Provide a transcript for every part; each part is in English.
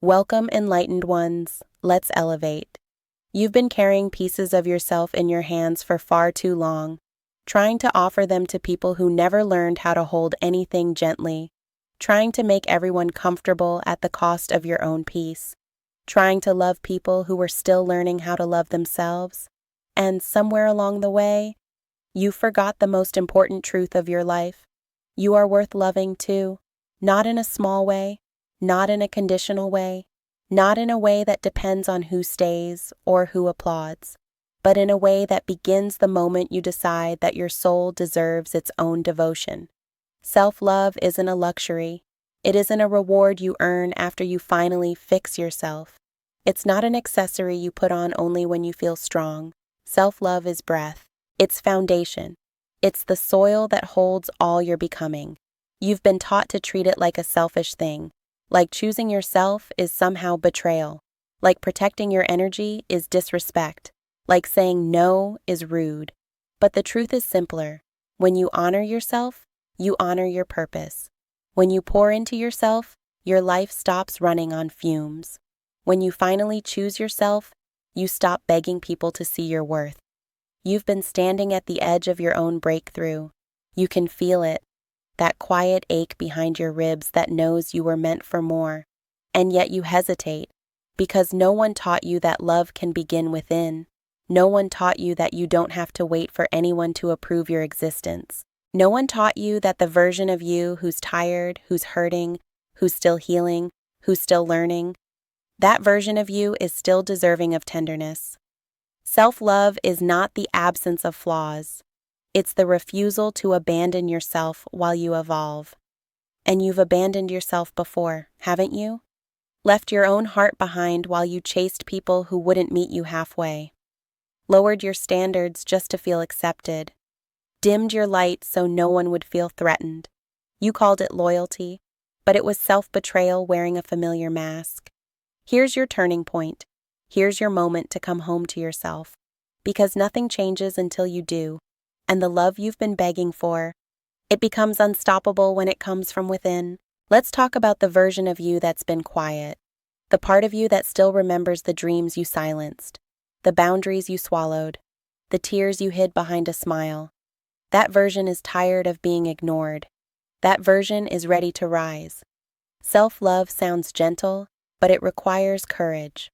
Welcome, enlightened ones. Let's elevate. You've been carrying pieces of yourself in your hands for far too long, trying to offer them to people who never learned how to hold anything gently, trying to make everyone comfortable at the cost of your own peace, trying to love people who were still learning how to love themselves, and somewhere along the way, you forgot the most important truth of your life. You are worth loving too, not in a small way, not in a conditional way, not in a way that depends on who stays or who applauds, but in a way that begins the moment you decide that your soul deserves its own devotion. Self-love isn't a luxury. It isn't a reward you earn after you finally fix yourself. It's not an accessory you put on only when you feel strong. Self-love is breath. It's foundation. It's the soil that holds all you're becoming. You've been taught to treat it like a selfish thing, like choosing yourself is somehow betrayal, like protecting your energy is disrespect, like saying no is rude. But the truth is simpler. When you honor yourself, you honor your purpose. When you pour into yourself, your life stops running on fumes. When you finally choose yourself, you stop begging people to see your worth. You've been standing at the edge of your own breakthrough. You can feel it, that quiet ache behind your ribs that knows you were meant for more. And yet you hesitate, because no one taught you that love can begin within. No one taught you that you don't have to wait for anyone to approve your existence. No one taught you that the version of you who's tired, who's hurting, who's still healing, who's still learning, that version of you is still deserving of tenderness. Self-love is not the absence of flaws. It's the refusal to abandon yourself while you evolve. And you've abandoned yourself before, haven't you? Left your own heart behind while you chased people who wouldn't meet you halfway. Lowered your standards just to feel accepted. Dimmed your light so no one would feel threatened. You called it loyalty, but it was self-betrayal wearing a familiar mask. Here's your turning point. Here's your moment to come home to yourself. Because nothing changes until you do. And the love you've been begging for, it becomes unstoppable when it comes from within. Let's talk about the version of you that's been quiet. The part of you that still remembers the dreams you silenced, the boundaries you swallowed, the tears you hid behind a smile. That version is tired of being ignored. That version is ready to rise. Self-love sounds gentle, but it requires courage.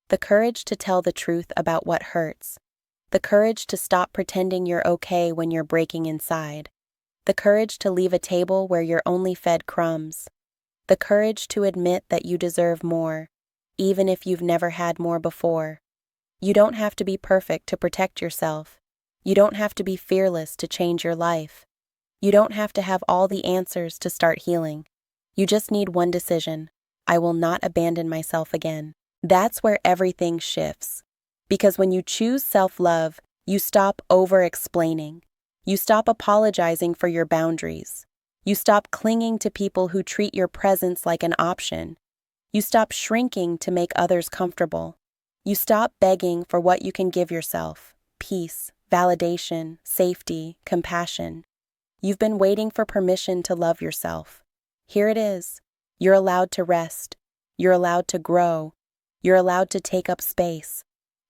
The courage to tell the truth about what hurts. The courage to stop pretending you're okay when you're breaking inside. The courage to leave a table where you're only fed crumbs. The courage to admit that you deserve more, even if you've never had more before. You don't have to be perfect to protect yourself. You don't have to be fearless to change your life. You don't have to have all the answers to start healing. You just need one decision. I will not abandon myself again. That's where everything shifts. Because when you choose self-love, you stop over-explaining. You stop apologizing for your boundaries. You stop clinging to people who treat your presence like an option. You stop shrinking to make others comfortable. You stop begging for what you can give yourself: peace, validation, safety, compassion. You've been waiting for permission to love yourself. Here it is. You're allowed to rest. You're allowed to grow. You're allowed to take up space.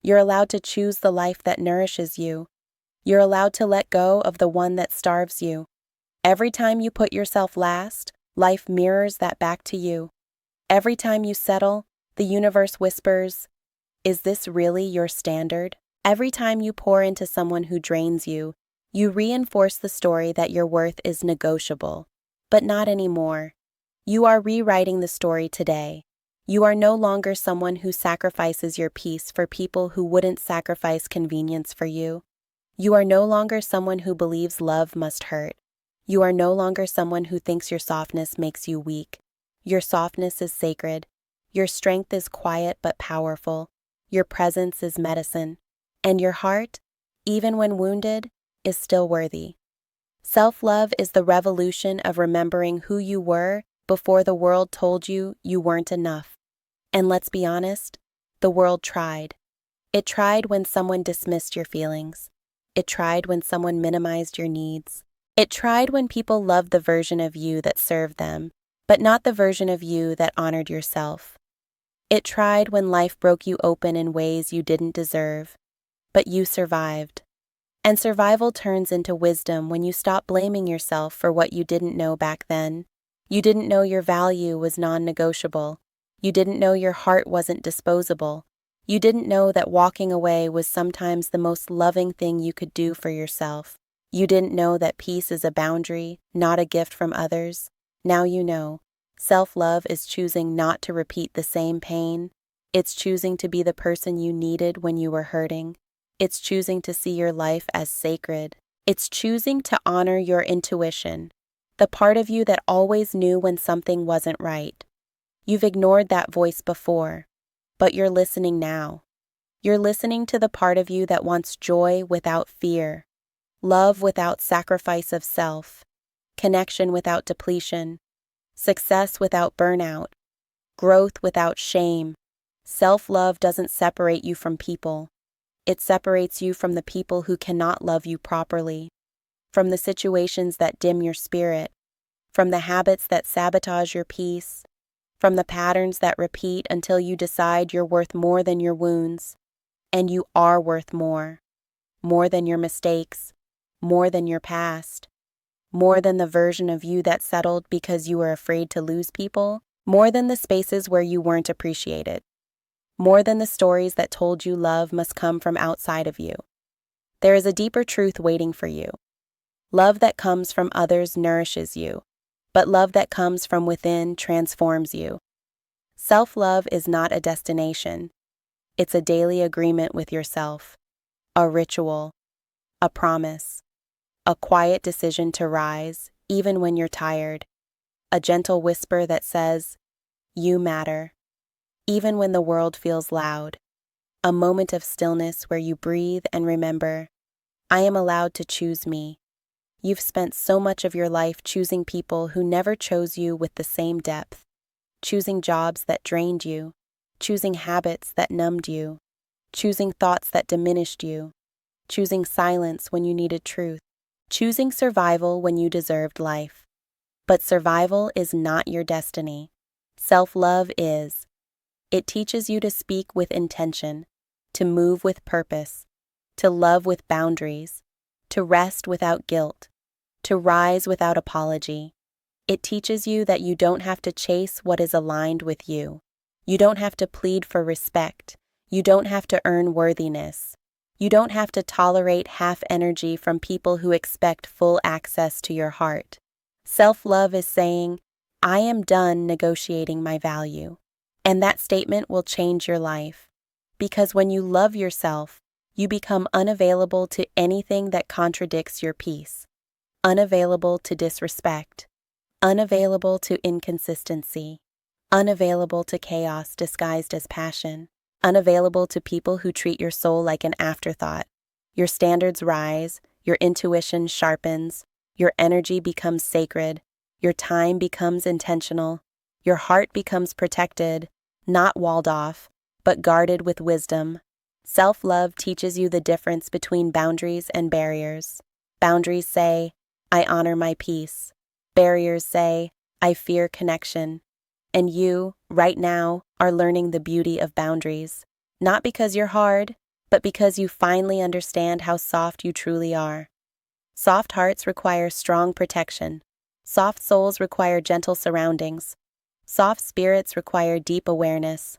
You're allowed to choose the life that nourishes you. You're allowed to let go of the one that starves you. Every time you put yourself last, life mirrors that back to you. Every time you settle, the universe whispers, "Is this really your standard?" Every time you pour into someone who drains you, you reinforce the story that your worth is negotiable. But not anymore. You are rewriting the story today. You are no longer someone who sacrifices your peace for people who wouldn't sacrifice convenience for you. You are no longer someone who believes love must hurt. You are no longer someone who thinks your softness makes you weak. Your softness is sacred. Your strength is quiet but powerful. Your presence is medicine. And your heart, even when wounded, is still worthy. Self-love is the revolution of remembering who you were before the world told you you weren't enough. And let's be honest, the world tried. It tried when someone dismissed your feelings. It tried when someone minimized your needs. It tried when people loved the version of you that served them, but not the version of you that honored yourself. It tried when life broke you open in ways you didn't deserve, but you survived. And survival turns into wisdom when you stop blaming yourself for what you didn't know back then. You didn't know your value was non-negotiable. You didn't know your heart wasn't disposable. You didn't know that walking away was sometimes the most loving thing you could do for yourself. You didn't know that peace is a boundary, not a gift from others. Now you know. Self-love is choosing not to repeat the same pain. It's choosing to be the person you needed when you were hurting. It's choosing to see your life as sacred. It's choosing to honor your intuition, the part of you that always knew when something wasn't right. You've ignored that voice before, but you're listening now. You're listening to the part of you that wants joy without fear, love without sacrifice of self, connection without depletion, success without burnout, growth without shame. Self-love doesn't separate you from people. It separates you from the people who cannot love you properly, from the situations that dim your spirit, from the habits that sabotage your peace, from the patterns that repeat until you decide you're worth more than your wounds. And you are worth more than your mistakes, more than your past, more than the version of you that settled because you were afraid to lose people, more than the spaces where you weren't appreciated, more than the stories that told you love must come from outside of you. There is a deeper truth waiting for you. Love that comes from others nourishes you, but love that comes from within transforms you. Self-love is not a destination. It's a daily agreement with yourself, a ritual, a promise, a quiet decision to rise even when you're tired, a gentle whisper that says, "You matter," even when the world feels loud, a moment of stillness where you breathe and remember, "I am allowed to choose me." You've spent so much of your life choosing people who never chose you with the same depth, choosing jobs that drained you, choosing habits that numbed you, choosing thoughts that diminished you, choosing silence when you needed truth, choosing survival when you deserved life. But survival is not your destiny. Self-love is. It teaches you to speak with intention, to move with purpose, to love with boundaries, to rest without guilt, to rise without apology. It teaches you that you don't have to chase what is aligned with you. You don't have to plead for respect. You don't have to earn worthiness. You don't have to tolerate half energy from people who expect full access to your heart. Self-love is saying, "I am done negotiating my value." And that statement will change your life. Because when you love yourself, you become unavailable to anything that contradicts your peace, unavailable to disrespect, unavailable to inconsistency, unavailable to chaos disguised as passion, unavailable to people who treat your soul like an afterthought. Your standards rise, your intuition sharpens, your energy becomes sacred, your time becomes intentional, your heart becomes protected, not walled off, but guarded with wisdom. Self-love teaches you the difference between boundaries and barriers. Boundaries say, "I honor my peace." Barriers say, "I fear connection." And you, right now, are learning the beauty of boundaries. Not because you're hard, but because you finally understand how soft you truly are. Soft hearts require strong protection. Soft souls require gentle surroundings. Soft spirits require deep awareness.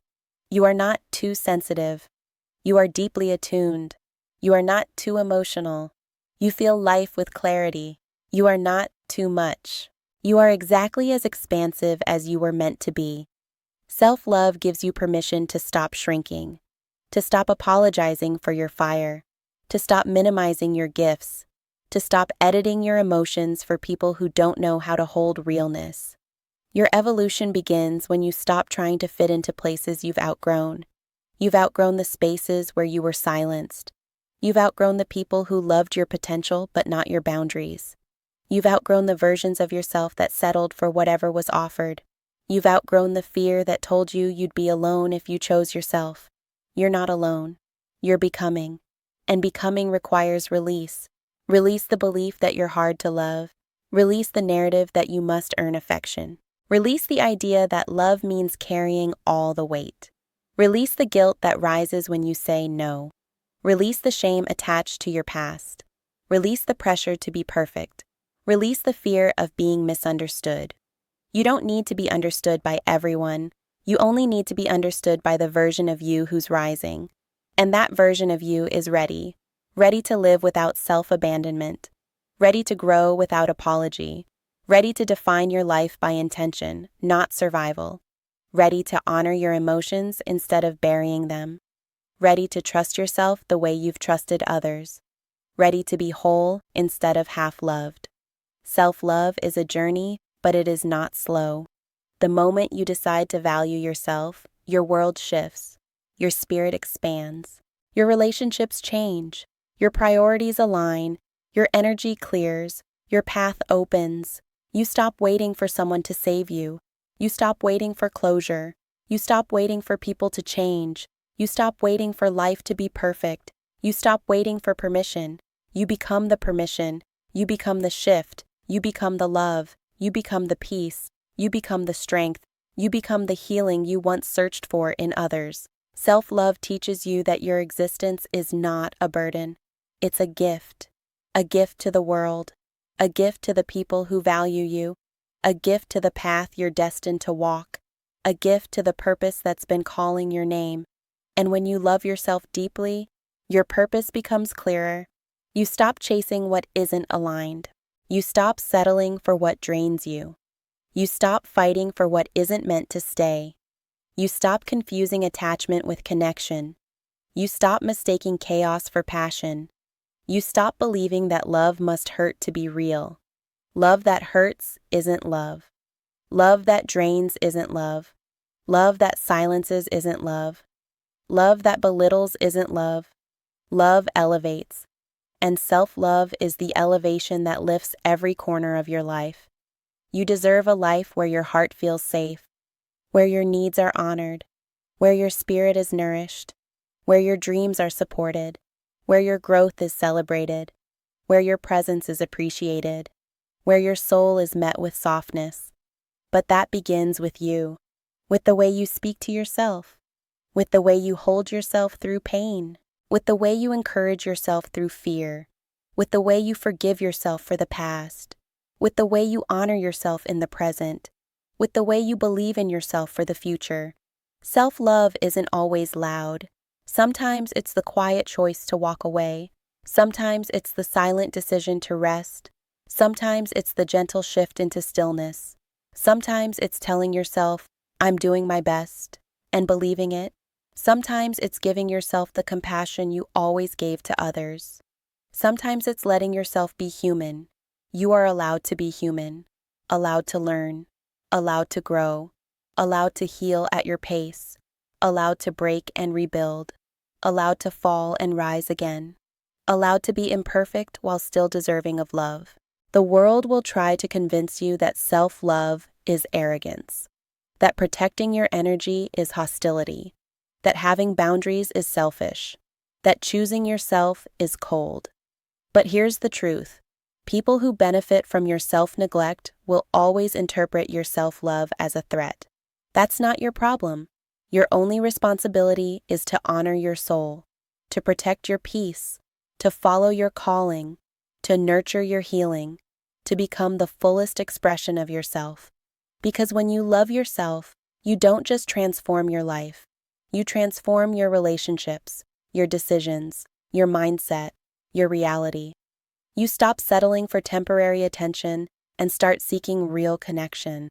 You are not too sensitive. You are deeply attuned. You are not too emotional. You feel life with clarity. You are not too much. You are exactly as expansive as you were meant to be. Self-love gives you permission to stop shrinking, to stop apologizing for your fire, to stop minimizing your gifts, to stop editing your emotions for people who don't know how to hold realness. Your evolution begins when you stop trying to fit into places you've outgrown. You've outgrown the spaces where you were silenced. You've outgrown the people who loved your potential but not your boundaries. You've outgrown the versions of yourself that settled for whatever was offered. You've outgrown the fear that told you you'd be alone if you chose yourself. You're not alone. You're becoming. And becoming requires release. Release the belief that you're hard to love. Release the narrative that you must earn affection. Release the idea that love means carrying all the weight. Release the guilt that rises when you say no. Release the shame attached to your past. Release the pressure to be perfect. Release the fear of being misunderstood. You don't need to be understood by everyone. You only need to be understood by the version of you who's rising. And that version of you is ready. Ready to live without self-abandonment. Ready to grow without apology. Ready to define your life by intention, not survival. Ready to honor your emotions instead of burying them. Ready to trust yourself the way you've trusted others. Ready to be whole instead of half-loved. Self-love is a journey, but it is not slow. The moment you decide to value yourself, your world shifts. Your spirit expands. Your relationships change. Your priorities align. Your energy clears. Your path opens. You stop waiting for someone to save you. You stop waiting for closure. You stop waiting for people to change. You stop waiting for life to be perfect. You stop waiting for permission. You become the permission. You become the shift. You become the love. You become the peace. You become the strength. You become the healing you once searched for in others. Self-love teaches you that your existence is not a burden. It's a gift. A gift to the world. A gift to the people who value you. A gift to the path you're destined to walk. A gift to the purpose that's been calling your name. And when you love yourself deeply, your purpose becomes clearer. You stop chasing what isn't aligned. You stop settling for what drains you. You stop fighting for what isn't meant to stay. You stop confusing attachment with connection. You stop mistaking chaos for passion. You stop believing that love must hurt to be real. Love that hurts isn't love. Love that drains isn't love. Love that silences isn't love. Love that belittles isn't love. Love elevates. And self-love is the elevation that lifts every corner of your life. You deserve a life where your heart feels safe, where your needs are honored, where your spirit is nourished, where your dreams are supported, where your growth is celebrated, where your presence is appreciated, where your soul is met with softness. But that begins with you, with the way you speak to yourself, with the way you hold yourself through pain, with the way you encourage yourself through fear, with the way you forgive yourself for the past, with the way you honor yourself in the present, with the way you believe in yourself for the future. Self-love isn't always loud. Sometimes it's the quiet choice to walk away. Sometimes it's the silent decision to rest. Sometimes it's the gentle shift into stillness. Sometimes it's telling yourself, I'm doing my best, and believing it. Sometimes it's giving yourself the compassion you always gave to others. Sometimes it's letting yourself be human. You are allowed to be human, allowed to learn, allowed to grow, allowed to heal at your pace, allowed to break and rebuild, allowed to fall and rise again, allowed to be imperfect while still deserving of love. The world will try to convince you that self-love is arrogance, that protecting your energy is hostility, that having boundaries is selfish, that choosing yourself is cold. But here's the truth. People who benefit from your self-neglect will always interpret your self-love as a threat. That's not your problem. Your only responsibility is to honor your soul, to protect your peace, to follow your calling, to nurture your healing, to become the fullest expression of yourself. Because when you love yourself, you don't just transform your life. You transform your relationships, your decisions, your mindset, your reality. You stop settling for temporary attention and start seeking real connection.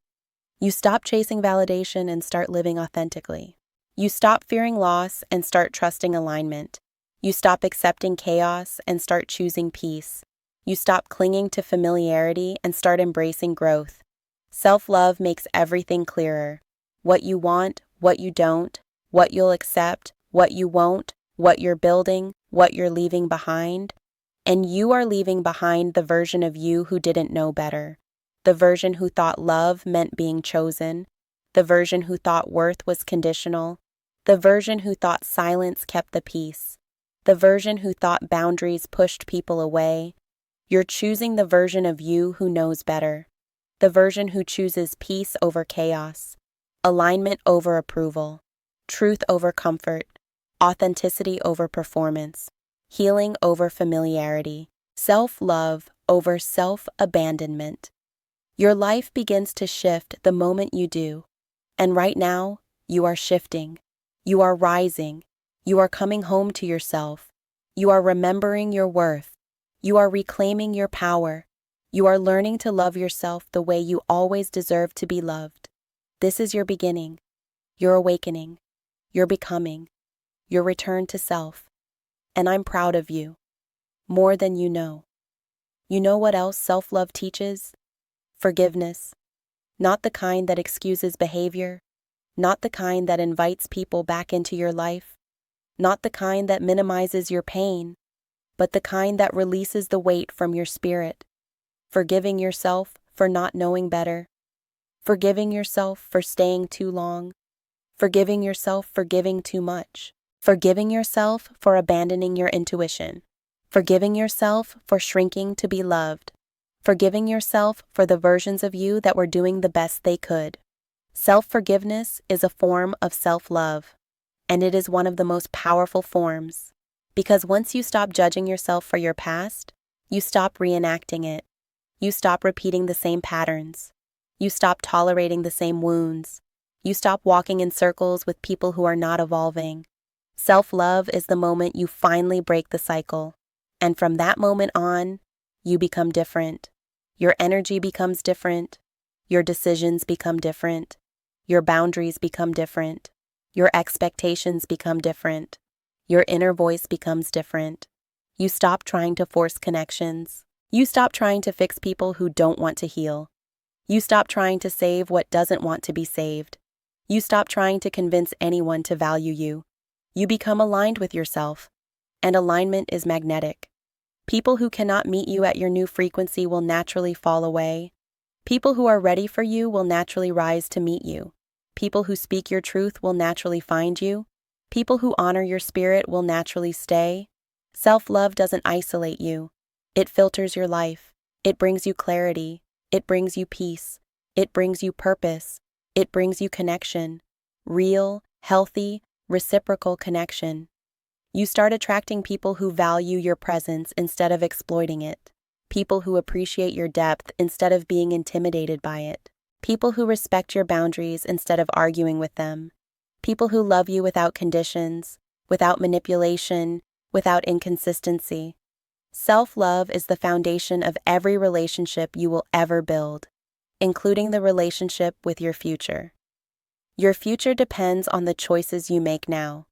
You stop chasing validation and start living authentically. You stop fearing loss and start trusting alignment. You stop accepting chaos and start choosing peace. You stop clinging to familiarity and start embracing growth. Self-love makes everything clearer. What you want, what you don't, what you'll accept, what you won't, what you're building, what you're leaving behind. And you are leaving behind the version of you who didn't know better, the version who thought love meant being chosen, the version who thought worth was conditional, the version who thought silence kept the peace, the version who thought boundaries pushed people away. You're choosing the version of you who knows better, the version who chooses peace over chaos, alignment over approval, truth over comfort, authenticity over performance, healing over familiarity, self-love over self-abandonment. Your life begins to shift the moment you do, and right now, you are shifting. You are rising. You are coming home to yourself. You are remembering your worth. You are reclaiming your power. You are learning to love yourself the way you always deserve to be loved. This is your beginning, your awakening, your becoming, your return to self. And I'm proud of you, more than you know. You know what else self-love teaches? Forgiveness. Not the kind that excuses behavior, not the kind that invites people back into your life, not the kind that minimizes your pain, but the kind that releases the weight from your spirit. Forgiving yourself for not knowing better, forgiving yourself for staying too long, forgiving yourself for giving too much, forgiving yourself for abandoning your intuition, forgiving yourself for shrinking to be loved, forgiving yourself for the versions of you that were doing the best they could. Self-forgiveness is a form of self-love, and it is one of the most powerful forms, because once you stop judging yourself for your past, you stop reenacting it. You stop repeating the same patterns. You stop tolerating the same wounds. You stop walking in circles with people who are not evolving. Self-love is the moment you finally break the cycle, and from that moment on, you become different. Your energy becomes different. Your decisions become different. Your boundaries become different. Your expectations become different. Your inner voice becomes different. You stop trying to force connections. You stop trying to fix people who don't want to heal. You stop trying to save what doesn't want to be saved. You stop trying to convince anyone to value you. You become aligned with yourself, and alignment is magnetic. People who cannot meet you at your new frequency will naturally fall away. People who are ready for you will naturally rise to meet you. People who speak your truth will naturally find you. People who honor your spirit will naturally stay. Self-love doesn't isolate you. It filters your life. It brings you clarity. It brings you peace. It brings you purpose. It brings you connection. Real, healthy, reciprocal connection. You start attracting people who value your presence instead of exploiting it. People who appreciate your depth instead of being intimidated by it. People who respect your boundaries instead of arguing with them. People who love you without conditions, without manipulation, without inconsistency. Self-love is the foundation of every relationship you will ever build, including the relationship with your future. Your future depends on the choices you make now,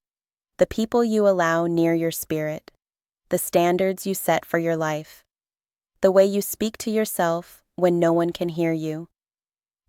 the people you allow near your spirit, the standards you set for your life, the way you speak to yourself when no one can hear you,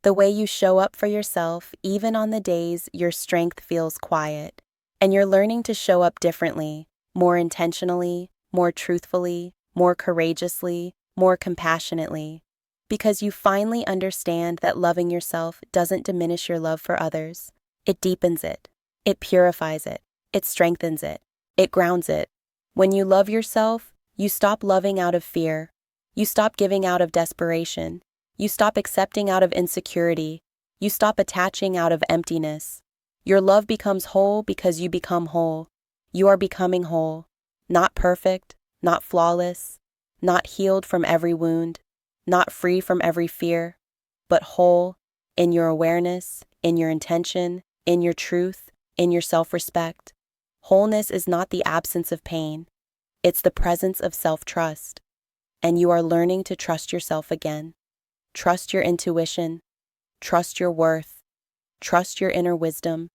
the way you show up for yourself even on the days your strength feels quiet, and you're learning to show up differently, more intentionally, more truthfully, more courageously, more compassionately, because you finally understand that loving yourself doesn't diminish your love for others. It deepens it. It purifies it. It strengthens it. It grounds it. When you love yourself, you stop loving out of fear. You stop giving out of desperation. You stop accepting out of insecurity. You stop attaching out of emptiness. Your love becomes whole because you become whole. You are becoming whole. Not perfect, not flawless, not healed from every wound, not free from every fear, but whole in your awareness, in your intention, in your truth, in your self-respect. Wholeness is not the absence of pain. It's the presence of self-trust. And you are learning to trust yourself again. Trust your intuition. Trust your worth. Trust your inner wisdom.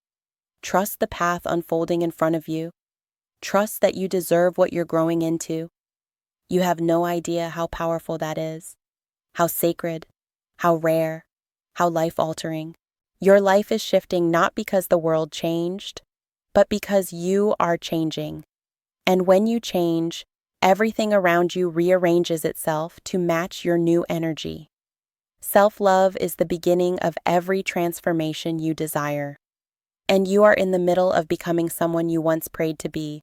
Trust the path unfolding in front of you. Trust that you deserve what you're growing into. You have no idea how powerful that is, how sacred, how rare, how life-altering. Your life is shifting not because the world changed, but because you are changing. And when you change, everything around you rearranges itself to match your new energy. Self-love is the beginning of every transformation you desire. And you are in the middle of becoming someone you once prayed to be.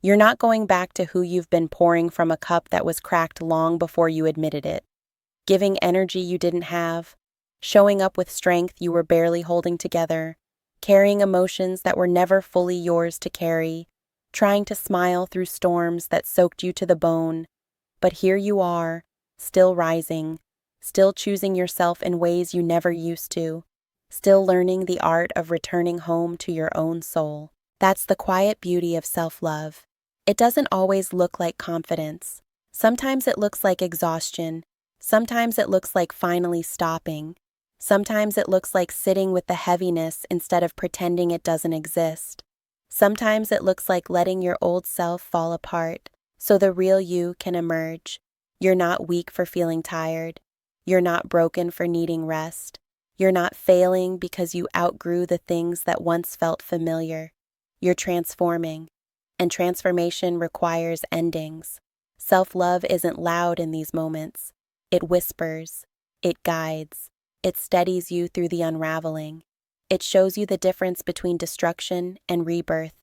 You're not going back to who you've been pouring from a cup that was cracked long before you admitted it, giving energy you didn't have, showing up with strength you were barely holding together, carrying emotions that were never fully yours to carry, trying to smile through storms that soaked you to the bone. But here you are, still rising, still choosing yourself in ways you never used to, still learning the art of returning home to your own soul. That's the quiet beauty of self-love. It doesn't always look like confidence. Sometimes it looks like exhaustion. Sometimes it looks like finally stopping. Sometimes it looks like sitting with the heaviness instead of pretending it doesn't exist. Sometimes it looks like letting your old self fall apart so the real you can emerge. You're not weak for feeling tired. You're not broken for needing rest. You're not failing because you outgrew the things that once felt familiar. You're transforming, and transformation requires endings. Self-love isn't loud in these moments. It whispers, it guides, it steadies you through the unraveling. It shows you the difference between destruction and rebirth.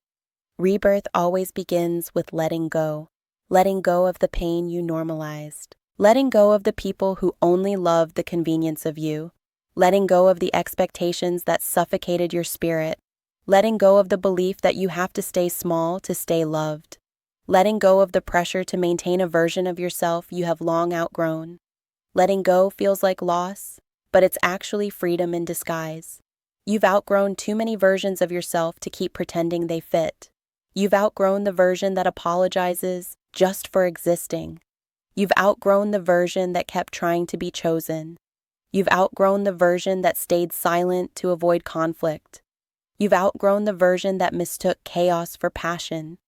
Rebirth always begins with letting go of the pain you normalized, letting go of the people who only loved the convenience of you, letting go of the expectations that suffocated your spirit, letting go of the belief that you have to stay small to stay loved, letting go of the pressure to maintain a version of yourself you have long outgrown. Letting go feels like loss, but it's actually freedom in disguise. You've outgrown too many versions of yourself to keep pretending they fit. You've outgrown the version that apologizes just for existing. You've outgrown the version that kept trying to be chosen. You've outgrown the version that stayed silent to avoid conflict. You've outgrown the version that mistook chaos for passion.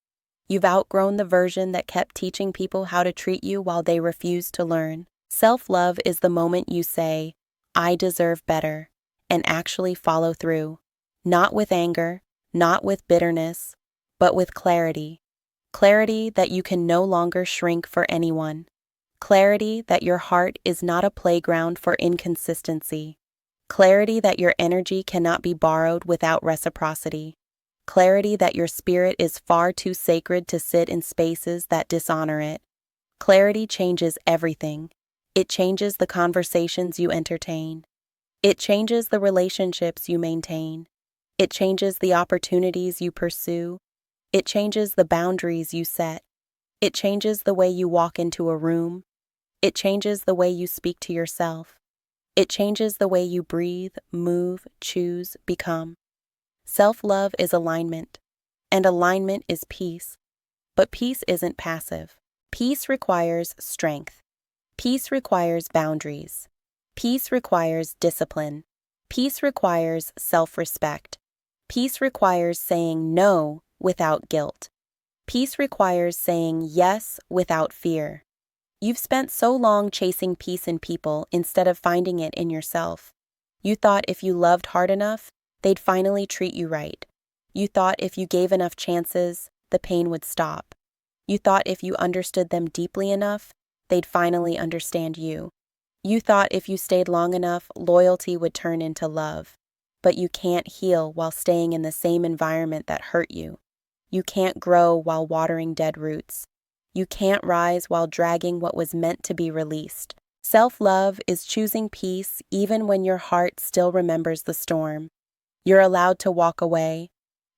You've outgrown the version that kept teaching people how to treat you while they refused to learn. Self-love is the moment you say, "I deserve better," and actually follow through. Not with anger, not with bitterness, but with clarity. Clarity that you can no longer shrink for anyone. Clarity that your heart is not a playground for inconsistency. Clarity that your energy cannot be borrowed without reciprocity. Clarity that your spirit is far too sacred to sit in spaces that dishonor it. Clarity changes everything. It changes the conversations you entertain. It changes the relationships you maintain. It changes the opportunities you pursue. It changes the boundaries you set. It changes the way you walk into a room. It changes the way you speak to yourself. It changes the way you breathe, move, choose, become. Self-love is alignment, and alignment is peace. But peace isn't passive. Peace requires strength. Peace requires boundaries. Peace requires discipline. Peace requires self-respect. Peace requires saying no without guilt. Peace requires saying yes without fear. You've spent so long chasing peace in people instead of finding it in yourself. You thought if you loved hard enough, they'd finally treat you right. You thought if you gave enough chances, the pain would stop. You thought if you understood them deeply enough, they'd finally understand you. You thought if you stayed long enough, loyalty would turn into love. But you can't heal while staying in the same environment that hurt you. You can't grow while watering dead roots. You can't rise while dragging what was meant to be released. Self-love is choosing peace even when your heart still remembers the storm. You're allowed to walk away.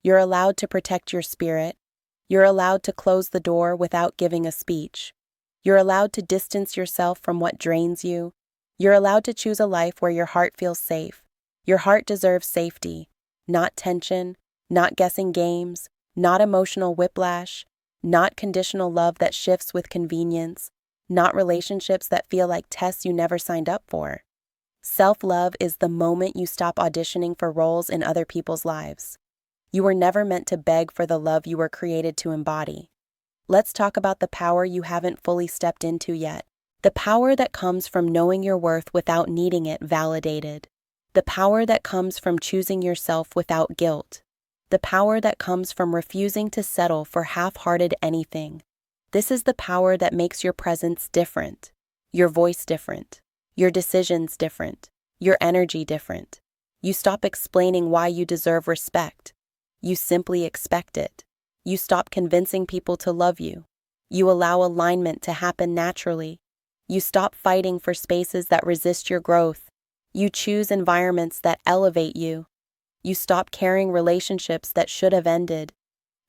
You're allowed to protect your spirit. You're allowed to close the door without giving a speech. You're allowed to distance yourself from what drains you. You're allowed to choose a life where your heart feels safe. Your heart deserves safety, not tension, not guessing games, not emotional whiplash, not conditional love that shifts with convenience, not relationships that feel like tests you never signed up for. Self-love is the moment you stop auditioning for roles in other people's lives. You were never meant to beg for the love you were created to embody. Let's talk about the power you haven't fully stepped into yet. The power that comes from knowing your worth without needing it validated. The power that comes from choosing yourself without guilt. The power that comes from refusing to settle for half-hearted anything. This is the power that makes your presence different, your voice different, your decisions different, your energy different. You stop explaining why you deserve respect. You simply expect it. You stop convincing people to love you. You allow alignment to happen naturally. You stop fighting for spaces that resist your growth. You choose environments that elevate you. You stop carrying relationships that should have ended.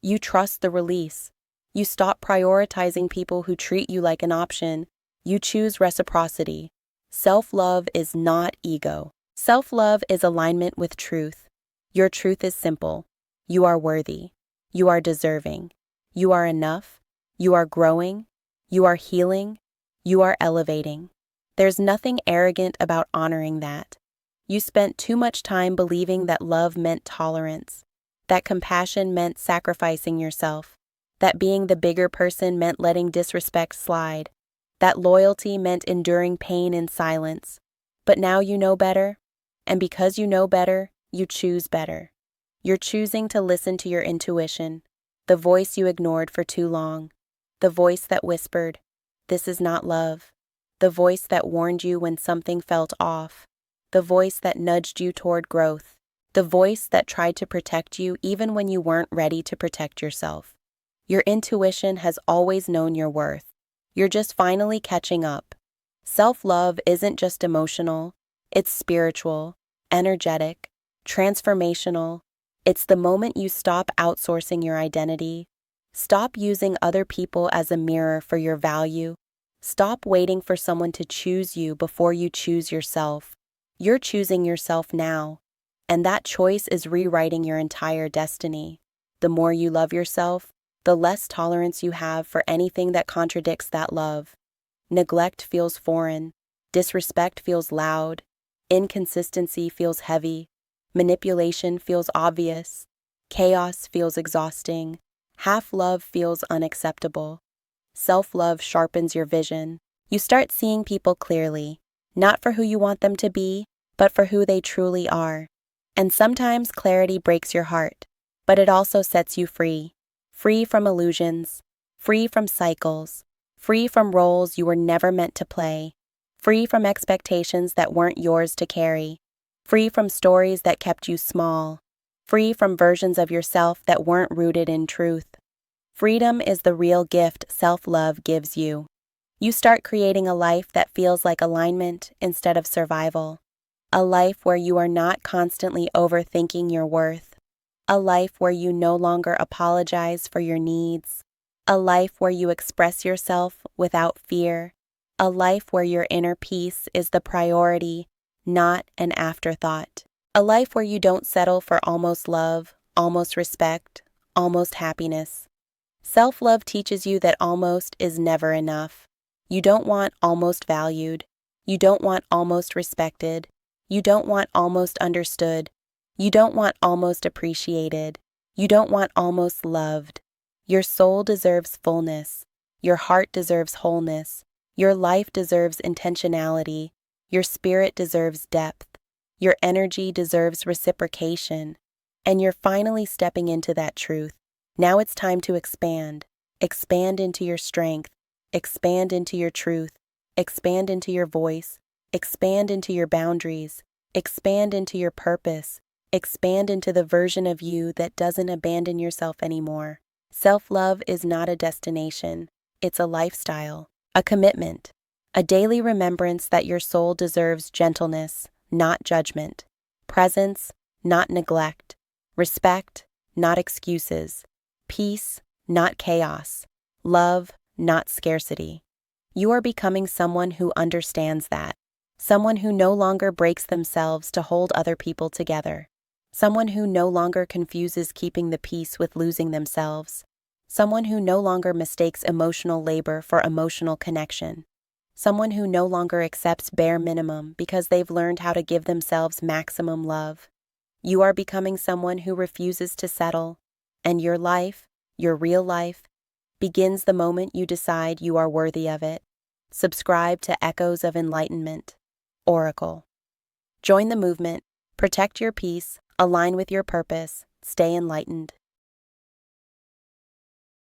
You trust the release. You stop prioritizing people who treat you like an option. You choose reciprocity. Self-love is not ego. Self-love is alignment with truth. Your truth is simple. You are worthy. You are deserving. You are enough. You are growing. You are healing. You are elevating. There's nothing arrogant about honoring that. You spent too much time believing that love meant tolerance, that compassion meant sacrificing yourself, that being the bigger person meant letting disrespect slide, that loyalty meant enduring pain in silence. But now you know better, and because you know better, you choose better. You're choosing to listen to your intuition, the voice you ignored for too long, the voice that whispered, "This is not love," the voice that warned you when something felt off, the voice that nudged you toward growth, the voice that tried to protect you even when you weren't ready to protect yourself. Your intuition has always known your worth. You're just finally catching up. Self-love isn't just emotional, it's spiritual, energetic, transformational. It's the moment you stop outsourcing your identity, stop using other people as a mirror for your value, stop waiting for someone to choose you before you choose yourself. You're choosing yourself now, and that choice is rewriting your entire destiny. The more you love yourself, the less tolerance you have for anything that contradicts that love. Neglect feels foreign, disrespect feels loud, inconsistency feels heavy, manipulation feels obvious, chaos feels exhausting, half-love feels unacceptable. Self-love sharpens your vision. You start seeing people clearly, not for who you want them to be, but for who they truly are. And sometimes clarity breaks your heart, but it also sets you free. Free from illusions, free from cycles, free from roles you were never meant to play, free from expectations that weren't yours to carry, free from stories that kept you small, free from versions of yourself that weren't rooted in truth. Freedom is the real gift self-love gives you. You start creating a life that feels like alignment instead of survival. A life where you are not constantly overthinking your worth. A life where you no longer apologize for your needs. A life where you express yourself without fear. A life where your inner peace is the priority, not an afterthought. A life where you don't settle for almost love, almost respect, almost happiness. Self-love teaches you that almost is never enough. You don't want almost valued. You don't want almost respected. You don't want almost understood. You don't want almost appreciated. You don't want almost loved. Your soul deserves fullness. Your heart deserves wholeness. Your life deserves intentionality. Your spirit deserves depth. Your energy deserves reciprocation. And you're finally stepping into that truth. Now it's time to expand. Expand into your strength. Expand into your truth. Expand into your voice. Expand into your boundaries. Expand into your purpose. Expand into the version of you that doesn't abandon yourself anymore. Self-love is not a destination. It's a lifestyle, a commitment, a daily remembrance that your soul deserves gentleness, not judgment, presence, not neglect, respect, not excuses, peace, not chaos, love, not scarcity. You are becoming someone who understands that, someone who no longer breaks themselves to hold other people together, someone who no longer confuses keeping the peace with losing themselves, someone who no longer mistakes emotional labor for emotional connection, someone who no longer accepts bare minimum because they've learned how to give themselves maximum love. You are becoming someone who refuses to settle, and your life, your real life, begins the moment you decide you are worthy of it. Subscribe to Echoes of Enlightenment. Oracle. Join the movement, protect your peace, align with your purpose, stay enlightened.